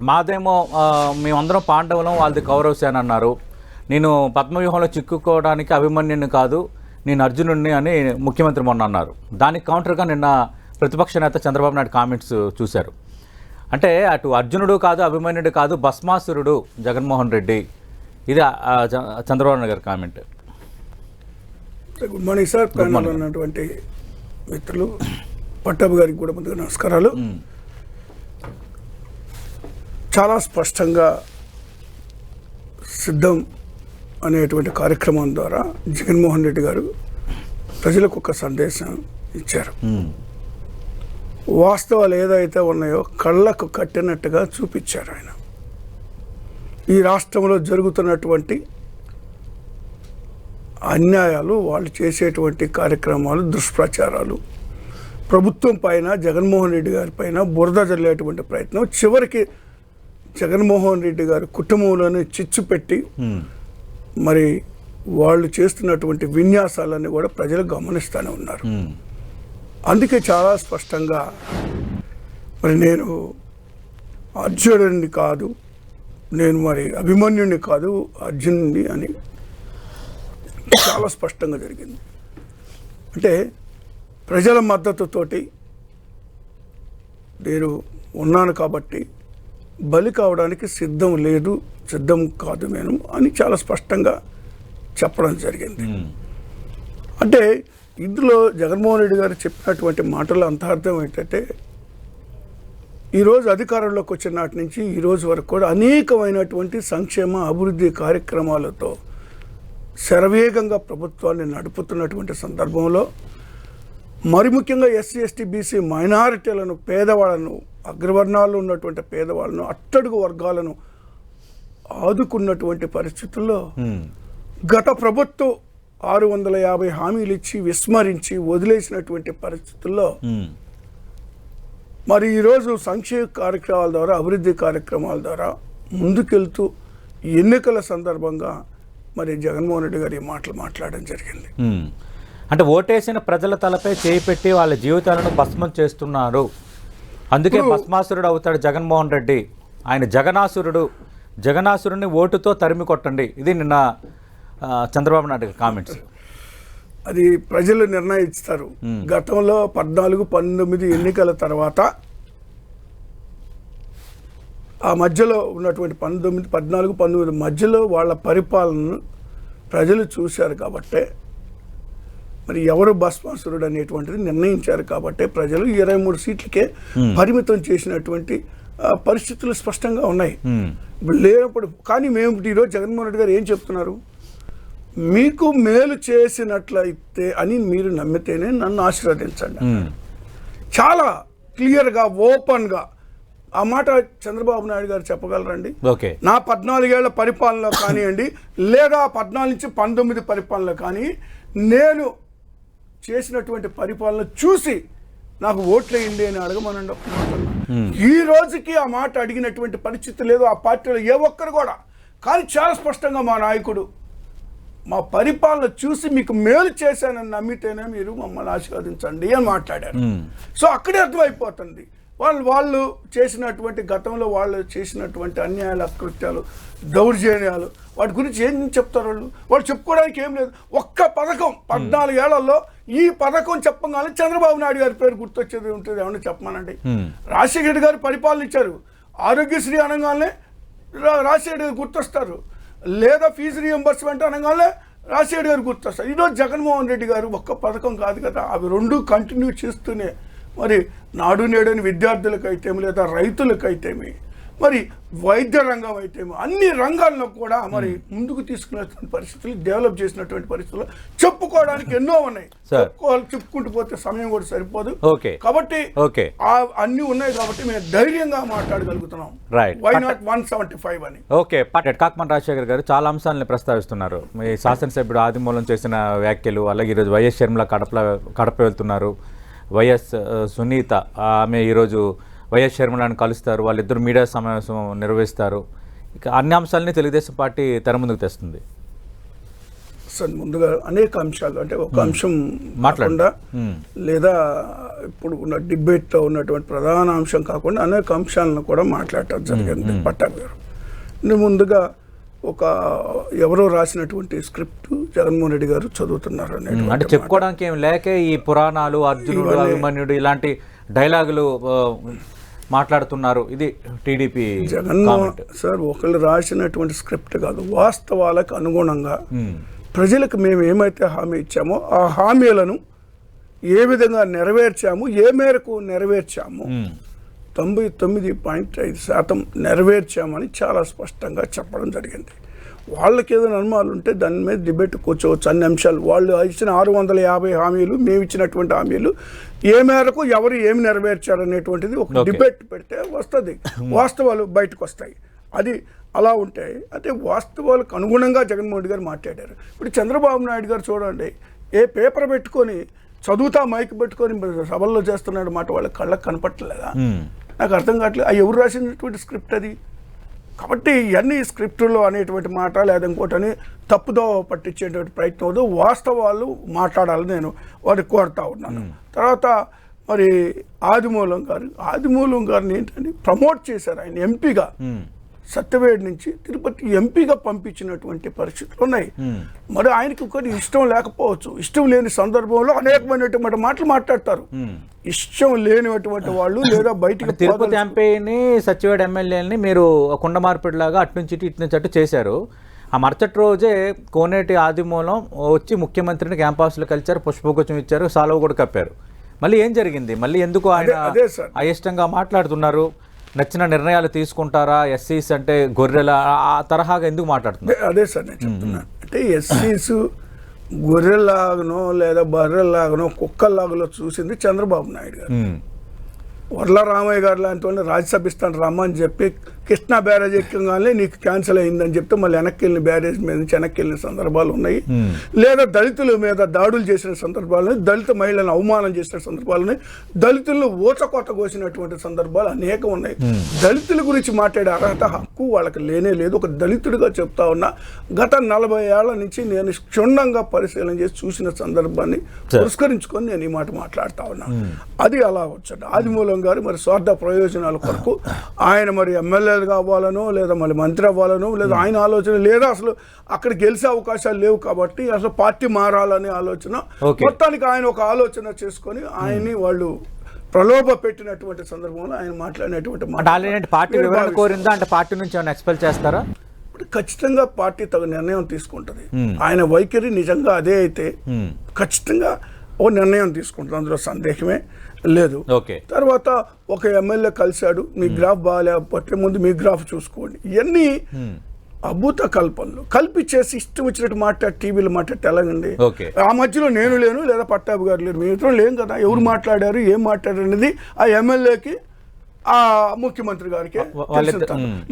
మాదేమో మేమందరం పాండవులం, వాళ్ళది కౌరవసేన అన్నారు. నేను పద్మవ్యూహంలో చిక్కుకోవడానికి అభిమన్యుని కాదు, నేను అర్జునుడిని అని ముఖ్యమంత్రి మొన్న అన్నారు. దానికి కౌంటర్గా నిన్న ప్రతిపక్ష నేత చంద్రబాబు నాయుడు కామెంట్స్ చూశారు. అంటే అటు అర్జునుడు కాదు, అభిమన్యుడు కాదు, భస్మాసురుడు జగన్మోహన్ రెడ్డి. ఇది చంద్రబాబు నాయుడు గారి comment. Good morning sir. Panel ఉన్నటువంటి మిత్రులు పట్టాభి గారికి కూడా ముందుగా నమస్కారాలు. చాలా స్పష్టంగా సిద్ధం అనేటువంటి కార్యక్రమం ద్వారా జగన్మోహన్ రెడ్డి గారు ప్రజలకు ఒక సందేశం ఇచ్చారు. వాస్తవాలు ఏదైతే ఉన్నాయో కళ్ళకు కట్టినట్టుగా చూపించారు ఆయన. ఈ రాష్ట్రంలో జరుగుతున్నటువంటి అన్యాయాలు, వాళ్ళు చేసేటువంటి కార్యక్రమాలు, దుష్ప్రచారాలు, ప్రభుత్వం పైన, జగన్మోహన్ రెడ్డి గారి పైన బురద జల్లేటువంటి ప్రయత్నం, చివరికి జగన్మోహన్ రెడ్డి గారి కుటుంబంలోనే చిచ్చు పెట్టి మరి వాళ్ళు చేస్తున్నటువంటి విన్యాసాలన్నీ కూడా ప్రజలు గమనిస్తూనే ఉన్నారు. అందుకే చాలా స్పష్టంగా మరి నేను అర్జునుడిని కాదు, నేను మరి అభిమన్యుడిని కాదు, అర్జునుడిని అని చాలా స్పష్టంగా జరిగింది. అంటే ప్రజల మద్దతుతోటి నేను ఉన్నాను కాబట్టి బలి కావడానికి సిద్ధం లేదు, సిద్ధం కాదు నేను అని చాలా స్పష్టంగా చెప్పడం జరిగింది. అంటే ఇందులో జగన్మోహన్ రెడ్డి గారు చెప్పినటువంటి మాటల అంతర్థం ఏంటంటే, ఈరోజు అధికారంలోకి వచ్చిన నాటి నుంచి ఈరోజు వరకు కూడా అనేకమైనటువంటి సంక్షేమ అభివృద్ధి కార్యక్రమాలతో శరవేగంగా ప్రభుత్వాన్ని నడుపుతున్నటువంటి సందర్భంలో మరి ముఖ్యంగా ఎస్సీ, ఎస్టీ, బీసీ మైనారిటీలను, పేదవాళ్ళను, అగ్రవర్ణాల్లో ఉన్నటువంటి పేదవాళ్ళను, అట్టడుగు వర్గాలను ఆదుకున్నటువంటి పరిస్థితుల్లో గత ప్రభుత్వం 650 హామీలు ఇచ్చి విస్మరించి వదిలేసినటువంటి పరిస్థితుల్లో మరి ఈరోజు సంక్షేమ కార్యక్రమాల ద్వారా, అభివృద్ధి కార్యక్రమాల ద్వారా ముందుకెళ్తూ ఎన్నికల సందర్భంగా మరి జగన్మోహన్ రెడ్డి గారు ఈ మాటలు మాట్లాడడం జరిగింది. అంటే ఓటేసిన ప్రజల తలపై చేయి పెట్టి వాళ్ళ జీవితాలను భస్మం చేస్తున్నారు, అందుకే భస్మాసురుడు అవుతాడు జగన్మోహన్ రెడ్డి, ఆయన జగనాసురుడు, జగనాసురుడిని ఓటుతో తరిమి కొట్టండి. ఇది నిన్న చంద్రబాబు నాయుడు కామెంట్స్. అది ప్రజలు నిర్ణయిస్తారు. గతంలో 14-19 ఎన్నికల తర్వాత ఆ మధ్యలో ఉన్నటువంటి 14-19 మధ్యలో వాళ్ళ పరిపాలనను ప్రజలు చూశారు కాబట్టే మరి ఎవరు భస్మాసురుడు అనేటువంటిది నిర్ణయించారు కాబట్టే ప్రజలు 23 సీట్లకే పరిమితం చేసినటువంటి పరిస్థితులు స్పష్టంగా ఉన్నాయి. ఇప్పుడు లేనప్పుడు కానీ మేము ఈరోజు జగన్మోహన్ రెడ్డి గారు ఏం చెప్తున్నారు, మీకు మేలు చేసినట్లయితే అని మీరు నమ్మితేనే నన్ను ఆశీర్వదించండి. చాలా క్లియర్గా, ఓపెన్గా ఆ మాట చంద్రబాబు నాయుడు గారు చెప్పగలరండి. నా 14 ఏళ్ల పరిపాలనలో కానివ్వండి, లేదా 14 నుంచి 19 పరిపాలనలో కానీ నేను చేసినటువంటి పరిపాలన చూసి నాకు ఓట్లేయండి అని అడగమనండి. ఈ రోజుకి ఆ మాట అడిగినటువంటి పరిస్థితి లేదు ఆ పార్టీలో ఏ ఒక్కరు కూడా. కానీ చాలా స్పష్టంగా మా నాయకుడు మా పరిపాలన చూసి మీకు మేలు చేశానని నమ్మితేనే మీరు మమ్మల్ని ఆశీర్వదించండి అని మాట్లాడారు. సో అక్కడే అర్థమైపోతుంది వాళ్ళు చేసినటువంటి, గతంలో వాళ్ళు చేసినటువంటి అన్యాయాలు, అకృత్యాలు, దౌర్జన్యాలు, వాటి గురించి ఏం చెప్తారు వాళ్ళు చెప్పుకోవడానికి ఏం లేదు. ఒక్క పథకం 14 ఏళ్లలో ఈ పథకం చెప్పగానే చంద్రబాబు నాయుడు గారి పేరు గుర్తొచ్చేది ఉంటుంది. ఏమన్నా చెప్పమానండి. రాజశేఖర రెడ్డి గారు పరిపాలన ఇచ్చారు, ఆరోగ్యశ్రీ అనగానే రాజశేఖర గారు గుర్తొస్తారు, లేదా ఫీజు రీఎంబర్స్మెంట్ అనగానే రాజశేఖర గారు గుర్తొస్తారు. ఈరోజు జగన్మోహన్ రెడ్డి గారు ఒక్క పథకం కాదు కదా, అవి రెండు కంటిన్యూ చేస్తూనే మరి నాడు నేడని విద్యార్థులకైతేమి, లేదా రైతులకైతేమి, మరి వైద్య రంగం అయితేమి, అన్ని రంగాల్లో కూడా మరి ముందుకు తీసుకున్నటువంటి పరిస్థితులు, డెవలప్ చేసినటువంటి పరిస్థితులు చెప్పుకోవడానికి ఎన్నో ఉన్నాయి. చెప్పుకుంటూ పోతే సమయం కూడా సరిపోదు కాబట్టి అన్ని ఉన్నాయి కాబట్టి మేము ధైర్యంగా మాట్లాడగలుగుతున్నాం. వై నాట్ 175 అని. కాకమన్ రాజశేఖర్ గారు చాలా అంశాలను ప్రస్తావిస్తున్నారు. మీ శాసనసభ్యుడు ఆదిమూలం చేసిన వ్యాఖ్యలు, అలాగే ఈరోజు వైఎస్ షర్మిల కడప వెళ్తున్నారు, వైఎస్ సునీత ఆమె ఈరోజు వైఎస్ షర్మిలను కలుస్తారు, వాళ్ళిద్దరు మీడియా సమావేశం నిర్వహిస్తారు. ఇక అన్ని అంశాలని తెలుగుదేశం పార్టీ తెర ముందుకు తెస్తుంది. సార్ ముందుగా అనేక అంశాలు అంటే ఒక అంశం కాకుండా లేదా ఇప్పుడు ఉన్న డిబేట్లో ఉన్నటువంటి ప్రధాన అంశం కాకుండా అనేక అంశాలను కూడా మాట్లాడటం జరిగింది పట్టాభి గారు. నేను ముందుగా ఒక ఎవరో రాసినటువంటి స్క్రిప్ట్ జగన్మోహన్ రెడ్డి గారు చదువుతున్నారు అంటే చెప్పుకోవడానికి ఏం లేక ఈ పురాణాలు అర్జునుడు అభిమన్యుడు ఇలాంటి డైలాగులు మాట్లాడుతున్నారు. ఇది టీడీపీ జగన్మోహన్ సార్ ఒకళ్ళు రాసినటువంటి స్క్రిప్ట్ కాదు, వాస్తవాలకు అనుగుణంగా ప్రజలకు మేము ఏమైతే హామీ ఇచ్చామో ఆ హామీలను ఏ విధంగా నెరవేర్చాము, ఏ మేరకు నెరవేర్చాము, 99.5% నెరవేర్చామని చాలా స్పష్టంగా చెప్పడం జరిగింది. వాళ్ళకి ఏదైనా అనుమానాలు ఉంటే దాని మీద డిబేట్ కూర్చోవచ్చు. అన్ని అంశాలు వాళ్ళు ఇచ్చిన 650 హామీలు, మేము ఇచ్చినటువంటి హామీలు ఏ మేరకు ఎవరు ఏమి నెరవేర్చారనేటువంటిది ఒక డిబేట్ పెడితే వస్తుంది, వాస్తవాలు బయటకు వస్తాయి. అది అలా ఉంటాయి. అంటే వాస్తవాలకు అనుగుణంగా జగన్మోహన్ రెడ్డి గారు మాట్లాడారు. ఇప్పుడు చంద్రబాబు నాయుడు గారు చూడండి, ఏ పేపర్ పెట్టుకొని చదువుతా మైక్ పెట్టుకొని సభల్లో చేస్తున్నాడు మాట వాళ్ళ కళ్ళకు కనపట్టలేదా? నాకు అర్థం కావట్లేదు. అది ఎవరు రాసినటువంటి స్క్రిప్ట్ అది? కాబట్టి ఇవన్నీ స్క్రిప్టులో అనేటువంటి మాట లేదా ఇంకోటని తప్పుదో పట్టించేటువంటి ప్రయత్నం వద్దు, వాస్తవాలు మాట్లాడాలని నేను వారికి కోరుతా ఉన్నాను. తర్వాత మరి ఆదిమూలం గారిని ఏంటంటే ప్రమోట్ చేశారు. ఆయన ఎంపీగా సత్యవేడి నుంచి తిరుపతి ఎంపీగా పంపించినటువంటి పరిస్థితులు ఉన్నాయి. మరి ఆయనకి ఒకటి ఇష్టం లేకపోవచ్చు, ఇష్టం లేని సందర్భంలో అనేకమైనటువంటి మాటలు మాట్లాడతారు. ఇష్టం లేనిటువంటి వాళ్ళు లేదా బయటికి తిరుపతి ఎంపీని సత్యవేడి ఎమ్మెల్యేని మీరు కుండ మార్పిడిలాగా అటు నుంచి ఇటు నుంచి అటు చేశారు. ఆ మరుసటి రోజే కోనేటి ఆదిమూలం వచ్చి ముఖ్యమంత్రిని క్యాంపస్లో కలిచారు, పుష్పగుచ్చం ఇచ్చారు, సాలువ కూడా కప్పారు. మళ్ళీ ఏం జరిగింది? మళ్ళీ ఎందుకు ఆయన అయిష్టంగా మాట్లాడుతున్నారు? నచ్చిన నిర్ణయాలు తీసుకుంటారా? ఎస్సీస్ అంటే గొర్రెల ఆ తరహాగా ఎందుకు మాట్లాడుతున్నారు? అదే సార్ నేను చెప్తున్నా. అంటే ఎస్సీస్ గొర్రెల్లాగనో లేదా బర్రెల్లాగనో కుక్కల్లాగనో చూసింది చంద్రబాబు నాయుడు గారు. వర్ల రామయ్య గారు లాంటి వాళ్ళని రాజ్యసభ ఇస్తాను రమ్మని చెప్పి కృష్ణా బ్యారేజ్ ఎక్కగానే నీకు క్యాన్సిల్ అయిందని చెప్తే మళ్ళీ వెనక్కి వెళ్ళిన బ్యారేజ్ మీద నుంచి వెనక్కి వెళ్ళిన సందర్భాలు ఉన్నాయి. లేదా దళితుల మీద దాడులు చేసిన సందర్భాలు, దళిత మహిళలను అవమానం చేసిన సందర్భాలు, దళితులను ఊచకోత కోసినటువంటి సందర్భాలు అనేకం ఉన్నాయి. దళితుల గురించి మాట్లాడే అర్హత హక్కు వాళ్ళకి లేనే లేదు. ఒక దళితుడిగా చెప్తా ఉన్నా, గత 40 ఏళ్ల నుంచి నేను క్షుణ్ణంగా పరిశీలన చేసి చూసిన సందర్భాన్ని పురస్కరించుకొని నేను ఈ మాట మాట్లాడుతా ఉన్నా. అది అలా వచ్చాడు. ఆదిమూలం గారు మరి స్వార్థ ప్రయోజనాల కొరకు ఆయన మరి ఎమ్మెల్యే కావాలనో లేదా మళ్ళీ మంత్రి అవ్వాలనో లేదా ఆయన ఆలోచన లేదా అసలు అక్కడ గెలిచే అవకాశాలు లేవు కాబట్టి అసలు పార్టీ మారాలనే ఆలోచన, మొత్తానికి ఆయన ఒక ఆలోచన చేసుకొని ఆయన్ని వాళ్ళు ప్రలోభ పెట్టినటువంటి సందర్భంలో ఆయన మాట్లాడినటువంటి పార్టీ వివరణ కోరిందా? అంటే పార్టీ నుంచి ఏమైనా ఎక్స్పెల్ చేస్తారా? ఖచ్చితంగా పార్టీ తగు నిర్ణయం తీసుకుంటుంది. ఆయన వైఖరి నిజంగా అదే అయితే ఖచ్చితంగా ఓ నిర్ణయం తీసుకుంటుంది, అందులో సందేహమే లేదు. తర్వాత ఒక ఎమ్మెల్యే కలిశాడు, మీ గ్రాఫ్ బాగాలేకపోతే ముందు మీ గ్రాఫ్ చూసుకోండి. ఇవన్నీ అభూత కల్పనలు కల్పించేసి ఇష్టం వచ్చినట్టు మాట్లాడి టీవీలో మాట్లాడితే ఎలాగండి? ఆ మధ్యలో నేను లేను లేదా పట్టాభి గారు లేరు, మీ ఇతరులు లేం కదా. ఎవరు మాట్లాడారు, ఏం మాట్లాడారు అనేది ఆ ఎమ్మెల్యేకి ఆ ముఖ్యమంత్రి గారికి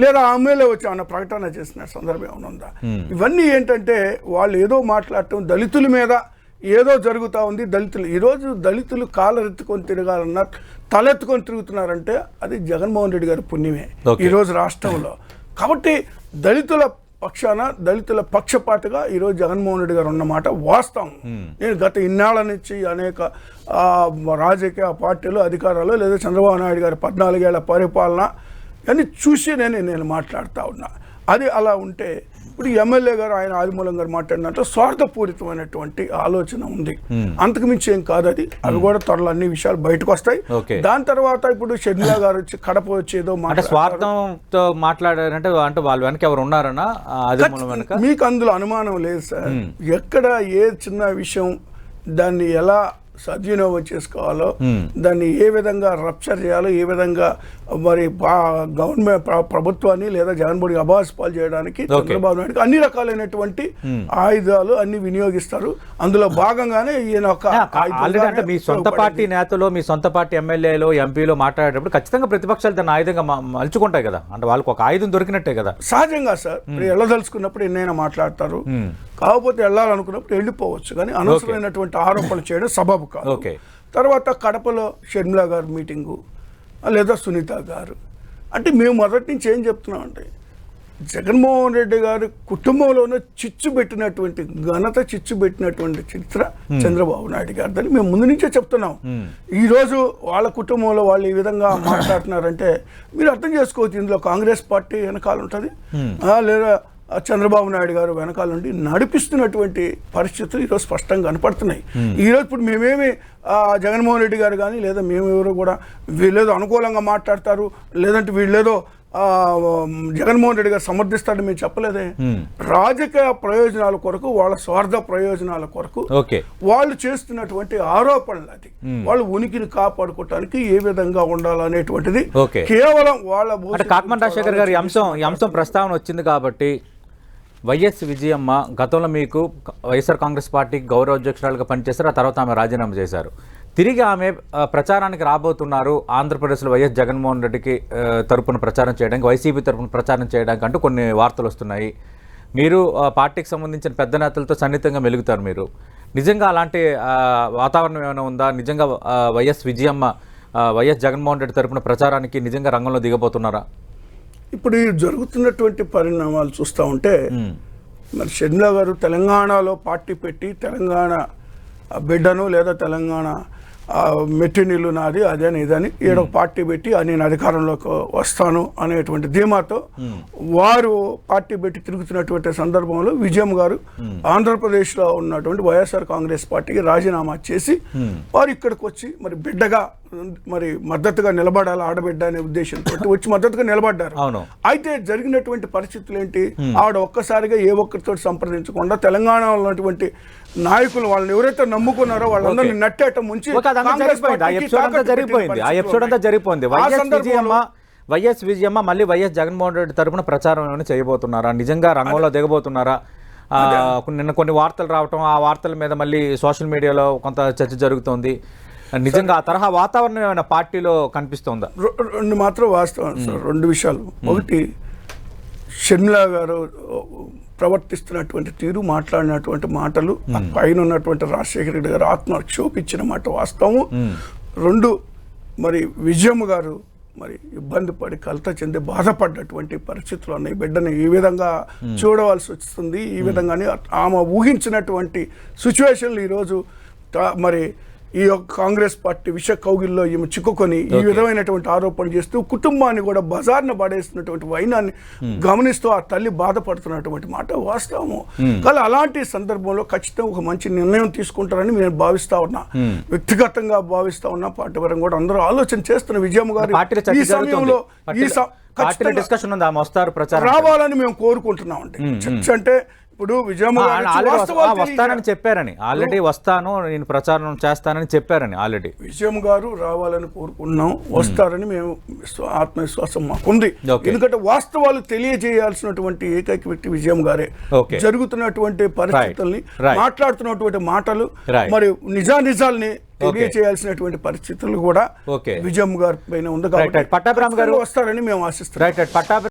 లేదా ఆ ఎమ్మెల్యే వచ్చి ఆయన ప్రకటన చేసిన సందర్భం ఏమైనా ఉందా? ఇవన్నీ ఏంటంటే వాళ్ళు ఏదో మాట్లాడటం, దళితుల మీద ఏదో జరుగుతూ ఉంది. దళితులు ఈరోజు దళితులు కాలరెత్తుకొని తిరగాలన్నా తలెత్తుకొని తిరుగుతున్నారంటే అది జగన్మోహన్ రెడ్డి గారి పుణ్యమే ఈరోజు రాష్ట్రంలో. కాబట్టి దళితుల పక్షాన, దళితుల పక్షపాతగా ఈరోజు జగన్మోహన్ రెడ్డి గారు ఉన్నమాట వాస్తవం. నేను గత ఇన్నాళ్ళ నుంచి అనేక రాజకీయ పార్టీలు, అధికారాలు లేదా చంద్రబాబు నాయుడు గారి 14 ఏళ్ల పరిపాలన అని చూసి నేను మాట్లాడుతూ ఉన్నా. అది అలా ఉంటే ఇప్పుడు ఎమ్మెల్యే గారు ఆయన ఆదిమూలం గారు మాట్లాడినట్టు స్వార్థపూరితమైనటువంటి ఆలోచన ఉంది. అంతకు మించి ఏం కాదు అది. అవి కూడా త్వరలో అన్ని విషయాలు బయటకు వస్తాయి. దాని తర్వాత ఇప్పుడు షర్మిల గారు వచ్చి కడప వచ్చి ఏదో స్వార్థంతో మాట్లాడారంటే అంటే వాళ్ళు వెనక ఎవరు ఉన్నారన్నా మీకు అందులో అనుమానం లేదు సార్. ఎక్కడ ఏ చిన్న విషయం దాన్ని ఎలా సద్వినియోగం చేసుకోవాలో, దాన్ని ఏ విధంగా రప్చర్ చేయాలో, ఏ విధంగా మరి గవర్నమెంట్ ప్రభుత్వాన్ని లేదా జగన్మోహన్ అబాస్పాలు చేయడానికి చంద్రబాబు నాయుడు అన్ని రకాలైనటువంటి ఆయుధాలు అన్ని వినియోగిస్తారు. అందులో భాగంగానే ఈయన అంటే మీ సొంత పార్టీ నేతలు, మీ సొంత పార్టీ ఎమ్మెల్యేలు, ఎంపీలు మాట్లాడేటప్పుడు ఖచ్చితంగా ప్రతిపక్షాలు దాన్ని ఆయుధంగా మలుచుకుంటాయి కదా. అంటే వాళ్ళకి ఒక ఆయుధం దొరికినట్టే కదా. సహజంగా సార్, వెళ్ళదలుచుకున్నప్పుడు ఎన్నైనా మాట్లాడతారు, కాకపోతే వెళ్ళాలనుకున్నప్పుడు వెళ్ళిపోవచ్చు. కానీ అనవసరమైనటువంటి ఆరోపణలు చేయడం సబబు కాదు. తర్వాత కడపలో షర్మిల గారు మీటింగు లేదా సునీత గారు అంటే మేము మొదటి నుంచి ఏం చెప్తున్నాం అంటే జగన్మోహన్ రెడ్డి గారి కుటుంబంలోనే చిచ్చు పెట్టినటువంటి ఘనత, చిచ్చు పెట్టినటువంటి చరిత్ర చంద్రబాబు నాయుడు గారిదని మేము ముందు నుంచే చెప్తున్నాం. ఈ రోజు వాళ్ళ కుటుంబంలో వాళ్ళు ఈ విధంగా మాట్లాడుతున్నారంటే మీరు అర్థం చేసుకోవచ్చు, ఇందులో కాంగ్రెస్ పార్టీ వెనకాల ఉంటుంది, లేదా చంద్రబాబు నాయుడు గారు వెనకాల నుండి నడిపిస్తున్నటువంటి పరిస్థితులు ఈరోజు స్పష్టంగా కనపడుతున్నాయి. ఈరోజు ఇప్పుడు మేమేమి జగన్మోహన్ రెడ్డి గారు కానీ లేదా మేమెవరో కూడా వీళ్ళేదో అనుకూలంగా మాట్లాడతారు, లేదంటే వీళ్ళేదో జగన్మోహన్ రెడ్డి గారు సమర్థిస్తాడని మేము చెప్పలేదే. రాజకీయ ప్రయోజనాల కొరకు, వాళ్ళ స్వార్థ ప్రయోజనాల కొరకు వాళ్ళు చేస్తున్నటువంటి ఆరోపణలు, అది వాళ్ళ ఉనికిని కాపాడుకోవటానికి ఏ విధంగా ఉండాలనేటువంటిది కేవలం వాళ్ళ. కాకమన్ రాజశేఖర్ గారు ఈ అంశం ప్రస్తావన వచ్చింది కాబట్టి వైఎస్ విజయమ్మ గతంలో మీకు వైఎస్ఆర్ కాంగ్రెస్ పార్టీకి గౌరవ అధ్యక్షురాలుగా పనిచేశారు, ఆ తర్వాత ఆమె రాజీనామా చేశారు. తిరిగి ఆమె ప్రచారానికి రాబోతున్నారు ఆంధ్రప్రదేశ్లో వైఎస్ జగన్మోహన్ రెడ్డికి తరపున ప్రచారం చేయడానికి, వైసీపీ తరపున ప్రచారం చేయడానికి అంటూ కొన్ని వార్తలు వస్తున్నాయి. మీరు పార్టీకి సంబంధించిన పెద్ద నేతలతో సన్నిహితంగా మెలుగుతారు. మీరు నిజంగా అలాంటి వాతావరణం ఏమైనా ఉందా? నిజంగా వైఎస్ విజయమ్మ వైఎస్ జగన్మోహన్ రెడ్డి తరపున ప్రచారానికి నిజంగా రంగంలో దిగబోతున్నారా? ఇప్పుడు ఈ జరుగుతున్నటువంటి పరిణామాలు చూస్తూ ఉంటే మరి షర్మిల గారు తెలంగాణలో పార్టీ పెట్టి తెలంగాణ బిడ్డను లేదా తెలంగాణ మెట్టినీళ్ళు నాది అదని ఇదని ఏడో పార్టీ పెట్టి నేను అధికారంలోకి వస్తాను అనేటువంటి ధీమాతో వారు పార్టీ పెట్టి తిరుగుతున్నటువంటి సందర్భంలో విజయమ్మ గారు ఆంధ్రప్రదేశ్లో ఉన్నటువంటి వైఎస్ఆర్ కాంగ్రెస్ పార్టీకి రాజీనామా చేసి వారు ఇక్కడికి వచ్చి మరి బిడ్డగా మరి మద్దతుగా నిలబడాలి, ఆడబిడ్డ అనే ఉద్దేశంతో వచ్చి మద్దతుగా నిలబడ్డారు. అయితే జరిగినటువంటి పరిస్థితులు ఏంటి? ఆవిడ ఒక్కసారిగా ఏ ఒక్కరితో సంప్రదించకుండా తెలంగాణలో ఉన్నటువంటి నాయకులు వాళ్ళని ఎవరైతే నమ్ముకున్నారో వాళ్ళందరినీ నట్టేట ముంచి జరిగిపోయింది. వైఎస్ విజయమ్మ మళ్ళీ వైఎస్ జగన్మోహన్ రెడ్డి తరపున ప్రచారం ఏమైనా చేయబోతున్నారా? నిజంగా రంగంలో దిగబోతున్నారా? నిన్న కొన్ని వార్తలు రావటం, ఆ వార్తల మీద మళ్ళీ సోషల్ మీడియాలో కొంత చర్చ జరుగుతోంది. నిజంగా ఆ తరహా వాతావరణం ఏమైనా పార్టీలో కనిపిస్తుందా? రెండు మాత్రం వాస్తవం సార్, రెండు విషయాలు. ఒకటి, షర్మిల గారు ప్రవర్తిస్తున్నటువంటి తీరు, మాట్లాడినటువంటి మాటలు, పైన ఉన్నటువంటి రాజశేఖర రెడ్డి గారు ఆత్మ క్షోభించిన మాట వాస్తవము. రెండు, మరి విజయమ్మ గారు మరి ఇబ్బంది పడి కలత చెంది బాధపడ్డటువంటి పరిస్థితులు ఉన్నాయి. బిడ్డని ఈ విధంగా చూడవలసి వస్తుంది, ఈ విధంగానే ఆమె ఊహించినటువంటి సిచ్యువేషన్లు ఈరోజు మరి ఈ కాంగ్రెస్ పార్టీ విష కౌగిల్లో ఈమె చిక్కుకొని ఈ విధమైనటువంటి ఆరోపణ చేస్తూ కుటుంబాన్ని కూడా బజార్న పడేస్తున్నటువంటి వైనాన్ని గమనిస్తూ ఆ తల్లి బాధపడుతున్నటువంటి మాట వాస్తవము. కానీ అలాంటి సందర్భంలో ఖచ్చితంగా ఒక మంచి నిర్ణయం తీసుకుంటారని నేను భావిస్తా ఉన్నా, వ్యక్తిగతంగా భావిస్తా ఉన్నా. పార్టీ పరంగా కూడా అందరూ ఆలోచన చేస్తున్న విజయమ్మ గారు ఈ సమయంలో రావాలని మేము కోరుకుంటున్నాం. అంటే ఇప్పుడు వస్తానని చెప్పారని, ఆల్రెడీ వస్తాను, నేను ప్రచారం చేస్తానని చెప్పారని ఆల్రెడీ విజయమ్మ గారు రావాలని కోరుకున్నాం, వస్తారని మేము ఆత్మవిశ్వాసం మాకుంది. ఎందుకంటే వాస్తవాలు తెలియజేయాల్సినటువంటి ఏకైక వ్యక్తి విజయమ్మ గారే. జరుగుతున్నటువంటి పరిస్థితుల్ని, మాట్లాడుతున్నటువంటి మాటలు, మరి నిజాల్ని తెలియజేయాల్సినటువంటి పరిస్థితులు కూడా విజయమ్మ గారి పైన ఉంది కాబట్టి వస్తారని మేము ఆశిస్తున్నాం.